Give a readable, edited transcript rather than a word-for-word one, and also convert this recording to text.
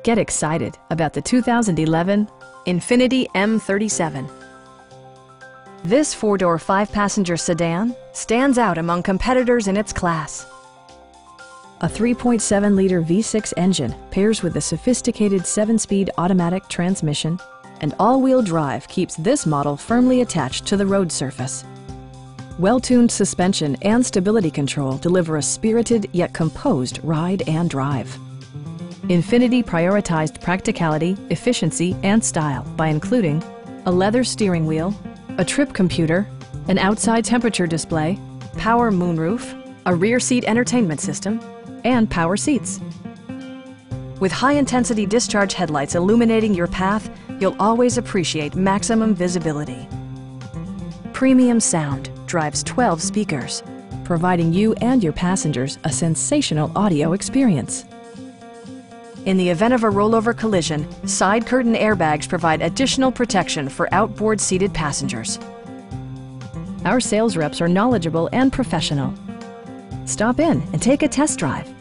Get excited about the 2011 Infiniti M37. This four-door, five-passenger sedan stands out among competitors in its class. A 3.7-liter V6 engine pairs with a sophisticated 7-speed automatic transmission, and all-wheel drive keeps this model firmly attached to the road surface. Well-tuned suspension and stability control deliver a spirited yet composed ride and drive. Infiniti prioritized practicality, efficiency, and style by including a leather steering wheel, a trip computer, an outside temperature display, power moonroof, a rear seat entertainment system, and power seats. With high-intensity discharge headlights illuminating your path, you'll always appreciate maximum visibility. Premium sound drives 12 speakers, providing you and your passengers a sensational audio experience. In the event of a rollover collision, side curtain airbags provide additional protection for outboard seated passengers. Our sales reps are knowledgeable and professional. Stop in and take a test drive.